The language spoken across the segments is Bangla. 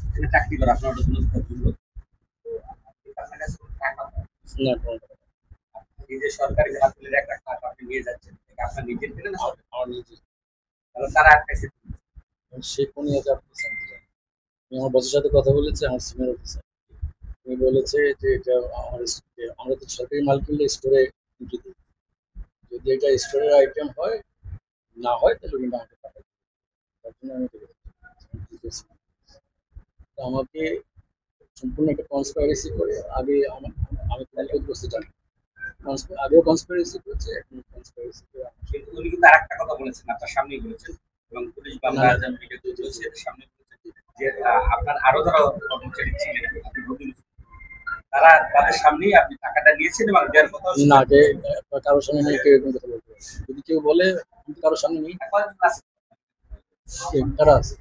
এখানে চাকরি করা আপনার অধীনস্থ মূল্য। তো আপনার কাছে কোনো টাকা না কোনো টাকা না। এই যে সরকারি হাসপাতালের একটা টাকা আপনি নিয়ে যাচ্ছেন, এটা আপনার নিজের কিনা না সরকারি? আমার নিজের। তাহলে তারা আটকাইছে। সে কোন ইয়াতে আপনি জানতে চান? আমি আমার বসের সাথে কথা বলেছি, আমার সিনিয়র অফিসার। উনি বলেছে যে এটা আমার আমরা তো সরকারি মাল কিনলে স্টোরে ঢুকিয়ে দিই। যদি এটা স্টোরের আইটেম হয়, না হয় তাহলে উনি আমাকে টাকা দিবেন। তার জন্য আমি বলে দিয়েছি। তো আমাকে সম্পূর্ণ একটা কনস্পাইরেসি করে আগে আমি ক্ষতিগ্রস্ত জানি। আগেও কনস্পাইরেসি করেছে, এখন কনস্পাইরেসি করে কিন্তু উনি কিন্তু আরেকটা কথা বলেছেন, আপনার সামনেই বলেছেন এবং পুলিশ বা আমরা যা ভিডিও তুলছি এর সামনে বলেছেন যে আপনার আরো যারা কর্মচারী ছিলেন আপনি অধীনস্থ, তারা তাদের সামনেই আপনি টাকাটা নিয়েছেন এবং দেওয়ার কথা না যে কারোর সামনে নিয়ে কেউ এরকম কথা বলতে পারে না। যদি কেউ বলে আমি তো কারোর সামনে নেই, কারা আছে?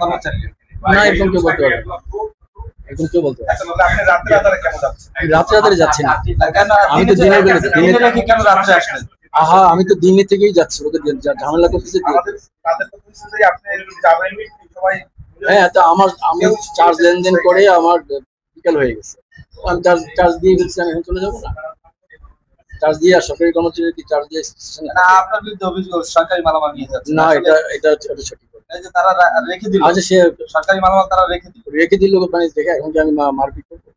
কর্মচারী না এরকম কেউ বলতে পারবে না, এরকম কেউ বলতে পারবে না। আপনি রাত্রে আধারে কেন যাচ্ছেন? আমি রাত্রে রাত্রে যাচ্ছি না, কেন আমি তো দিনের বেলা দিনে রেখে কেন রাত্রে আসলেন? আহা আমি তো দিনে থেকেই যাচ্ছি, ওদের ঝামেলা করতেছে দিয়ে। আমাদের তাদের তো বলছে যে আপনি যাবেন সবাই। হ্যাঁ তা আমি চার্জ লেনদেন করে আমার বিকাল হয়ে গেছে, আমি চার্জ দিয়ে ফেলছি, আমি এখন চলে যাবো না? চার্জ দিয়ে আর সরকারি কর্মচারী কি চার্জ দিয়ে স্টেশনে? না আপনার বিরুদ্ধে অভিযোগ সরকারি মালামাল নিয়ে যাচ্ছে না এটা সঠিক কথা। এই যে তারা রেখে দিল, আচ্ছা সে সরকারি মালামাল তারা রেখে দিল, মানে দেখে এখন কি আমি মারপিট করবো?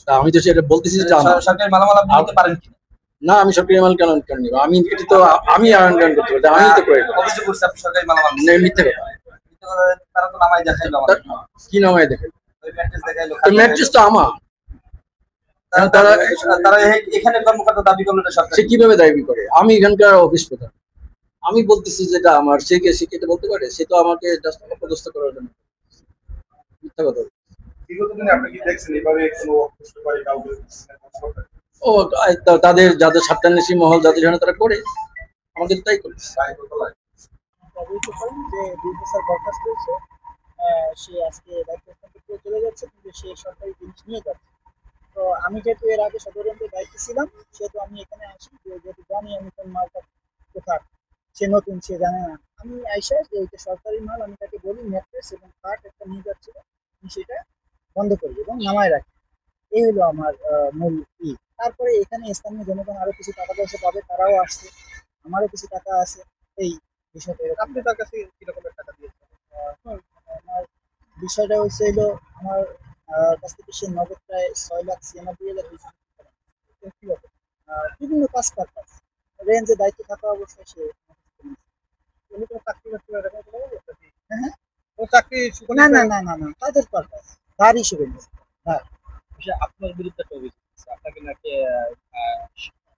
তা আমি তো সেটা বলতেছি যে সরকারি মালামাল আপনি নিতে পারেন কিনা? না আমি সরকারি মাল কেন কেন নিব? আমি এটা তো আমি আয়রন করতে পারি, আমি তো করে দেবো। অভিযোগ করছে আপনি সরকারি মালামাল মিথ্যে কথা। তারা তো নামাই দেখাইলো আমাদের, কি নামায় দেখে? ওই ম্যাট্রেস দেখাইলো। ম্যাট্রেস তো আমার। তারা তারা এখানে কর্মকর্তা দাবি করলো এটা সরকার। সে কিভাবে দাবি করে? আমি এখানকার অফিস প্রধান, আমি বলতেছি যেটা আমার, সে এটা বলতে পারে? সে তো আমাকে জাস্ট অপদস্থ করার জন্য মিথ্যা কথা। বিগত দিনে আপনি কি দেখছেন এভাবে কোনো করে কাউকে? ও তাদের যাদের স্বার্থান্বেষী মহল যাদের জন্য তারা করে, আমাদের তাই করছে। যে ২ বছর বরখাস্ত হয়েছে, সে আজকে দায়িত্ব থেকে চলে যাচ্ছে, কিন্তু সে সরকারি জিনিস নিয়ে যাচ্ছে। তো আমি যেহেতু এর আগে সদর রেঞ্জের দায়িত্বে ছিলাম, সেহেতু আমি এখানে আসি, যেহেতু জানি আমি কোন মালটা কোথায়, সে নতুন, সে জানে না। আমি আইসা যে এটা সরকারি মাল, আমি তাকে বলি ম্যাট্রেস এবং কাঠ একটা নিয়ে যাচ্ছিল, আমি সেটা বন্ধ করি এবং নামায় রাখি। এই হলো আমার মূল ই। তারপরে এখানে স্থানীয় জনগণ আরো কিছু টাকা পয়সা পাবে, তারাও আসছে, আমারও কিছু টাকা আছে। এই বিষয়টা আপনি তার কাছে কিরকমের টাকা দিয়েছেন? আমার বিষয়টা হচ্ছে হলো আমার কাছ থেকে সে নগদ প্রায় ৬,৯৬,২০০ বিভিন্ন কাজ পারপাস রেঞ্জে দায়িত্ব থাকা অবস্থায় সে হ্যাঁ হ্যাঁ ও চাকরি না না না না না তাদের পারপাস তার হিসেবে হ্যাঁ। আপনার বিরুদ্ধে একটা অভিযোগ আছে, আপনাকে নাকি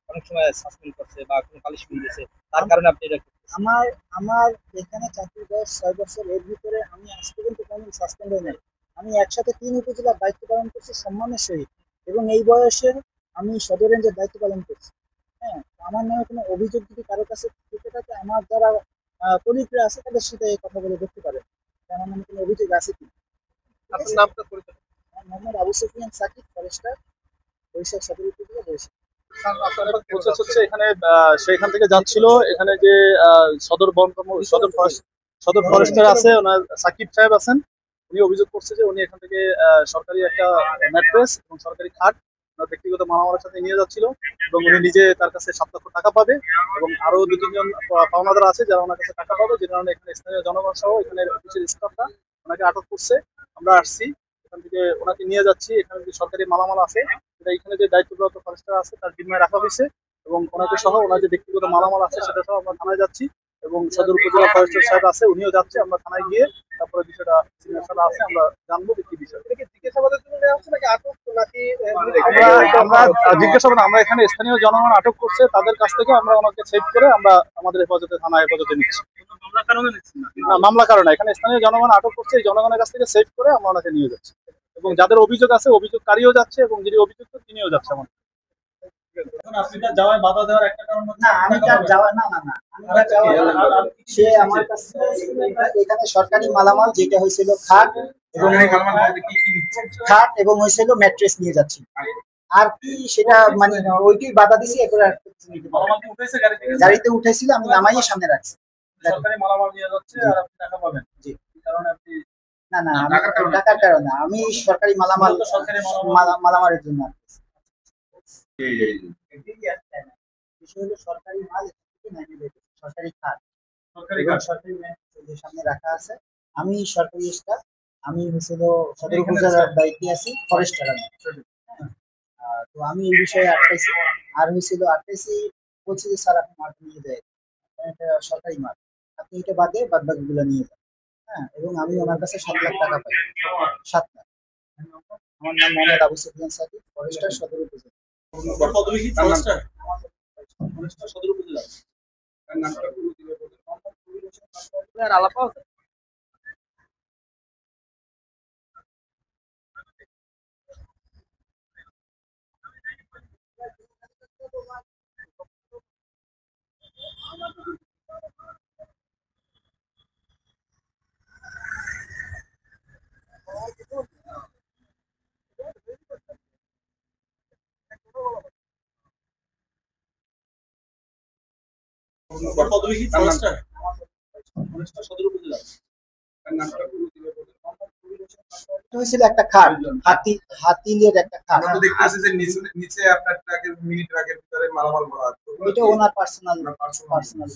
অনেক সময় সাসপেন্ড করছে বা কোনো পানিশমেন্ট দিয়েছে, তার কারণে আপনি এটা করতেছেন। আমার আমার এখানে চাকরির বয়স ৬ বছর, এর ভিতরে আমি আজ পর্যন্ত কোনো সাসপেন্ড হই নাই। আমি একসাথে ৩ উপজেলার দায়িত্ব পালন করছি সম্মানের সহিত, এবং এই বয়সে আমি সদর রেঞ্জের দায়িত্ব পালন করছি। হ্যাঁ, আমার নামে কোনো অভিযোগ যদি কারো কাছে থেকে থাকে, আমার যারা কলিগরা আছে তাদের সাথে কথা বলে দেখতে পারেন আমার নামে কোনো অভিযোগ আছে কি। আপনার নামটা পরিচয়? মোহাম্মদ আবু সুফিয়ান সাকিব, ফরেস্টার, বরিশাল সদর উপজেলা, বরিশাল। প্রসেস হচ্ছে এখানে সেখান থেকে যাচ্ছিল, এখানে যে সদর ফরেস্টার আছে, ওনার সাকিব সাহেব আছেন, উনি অভিযোগ করছে যে উনি এখান থেকে সরকারি একটা ম্যাট্রেস এবং সরকারি খাট ব্যক্তিগত মালামালের সাথে নিয়ে যাচ্ছিল, এবং উনি নিজে তার কাছে 7 লক্ষ টাকা পাবে এবং আরো 2-3 জন পাওনাদার আছে যারা ওনার কাছে টাকা পাবে, যে কারণে এখানে স্থানীয় জনগণ সহ এখানে অফিসের স্টাফরা ওনাকে আটক করছে। আমরা আসছি, এখান থেকে ওনাকে নিয়ে যাচ্ছি। এখানে যে সরকারি মালামাল আছে সেটা এখানে যে দায়িত্বপ্রাপ্ত ফরেস্টার আছে তার জিম্মায় রাখা হয়েছে, এবং ওনাকে সহ ওনার যে ব্যক্তিগত মালামাল আছে সেটা সহ আমরা থানায় যাচ্ছি, এবং সদর উপজেলা ফরেস্টার সাহেব আছে উনিও যাচ্ছে। আমরা থানায় গিয়ে তারপরে বিষয়টা সিনিয়র সাহেব আছে, আমরা জানবো যে কি বিষয়। জিজ্ঞাসাবাদের জন্য নেওয়া হচ্ছে নাকি আটক নাকি? আমরা জিজ্ঞাসাবাদ, আমরা এখানে স্থানীয় জনগণ আটক করছে, তাদের কাছ থেকে আমরা ওনাকে সেভ করে আমরা আমাদের হেফাজতে, থানা হেফাজতে নিচ্ছি। না মামলা কারণে, এখানে স্থানীয় জনগণ আটক করছে, এই জনগণের কাছ থেকে সেভ করে আমরা ওনাকে নিয়ে যাচ্ছি, এবং যাদের অভিযোগ আছে অভিযোগকারীও যাচ্ছে এবং যিনি অভিযুক্ত তিনিও যাচ্ছে আমাদের। আপনি তার যাওয়ায় বাধা দেওয়ার একটা কারণ না আমি তার যাওয়া না না না আমি তার যাওয়া সে আমার কাছে এখানে সরকারি মালামাল যেটা হয়েছিল খাট এবং খাট এবং হয়েছিল ম্যাট্রেস নিয়ে যাচ্ছি, আর কি সেটা মানে ওইটাই বাধা দিছি। এরপরে গাড়িতে উঠেছিল, আমি নামাইয়ে সামনে রাখছি। সরকারি মালামাল নিয়ে যাচ্ছে আর আপনি টাকা পাবেন, জি, কারণে আপনি না না, আমি টাকার কারণে? টাকার কারণে আমি সরকারি মালামাল সরকারি মালামালের জন্য আসতেছি। বিষয় হলো সরকারি মাল এখান থেকে নামিয়ে দিতে হবে। সরকারি খাত এবং সরকারি ব্যাংক যে সামনে রাখা আছে। আমি সরকারি স্টাফ, আমি হচ্ছিল সদর উপজেলার দায়িত্বে আছি, ফরেস্টার আমি। হ্যাঁ। তো আমি এই বিষয়ে আটকাইছি, আর হয়েছিল আটকাইছি, বলছি যে স্যার আপনি মাল নিয়ে যায়, এটা সরকারি মাল, আপনি এটা বাদে বাদ বাকিগুলো নিয়ে যান। হ্যাঁ, এবং আমি ওনার কাছে 7 লাখ টাকা পাই। 7 লাখ। আমার নাম মোহাম্মদ আবু সুফিয়ান সাকিব, ফরেস্টার, সদর উপজেলা। তুমি কি ফরেস্টার? ফরেস্টার সদর উপজেলা। আর আলাপ আছে? তুমি কি ফরেস্টার? ফরেস্টার সদর উপজেলা। এটা হয়েছিল একটা খাট, হাতিলের একটা খাট। আমরা তো দেখতেছি যে নিচে আপনার ট্রাকের মিনি ট্রাকের ভিতরে মালামাল ভরা আছে। এটা ওনার পার্সোনাল পার্সোনাল পার্সোনাল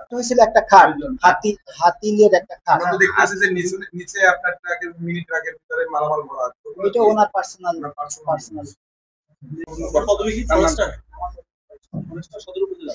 এটা হয়েছিল একটা খাট, হাতিলের একটা খাট। আমরা তো দেখতেছি যে নিচে আপনার ট্রাকের মিনি ট্রাকের ভিতরে মালামাল ভরা আছে। এটা ওনার পার্সোনাল পার্সোনাল পার্সোনাল তুমি কি ফরেস্টার? ফরেস্টার সদর উপজেলা।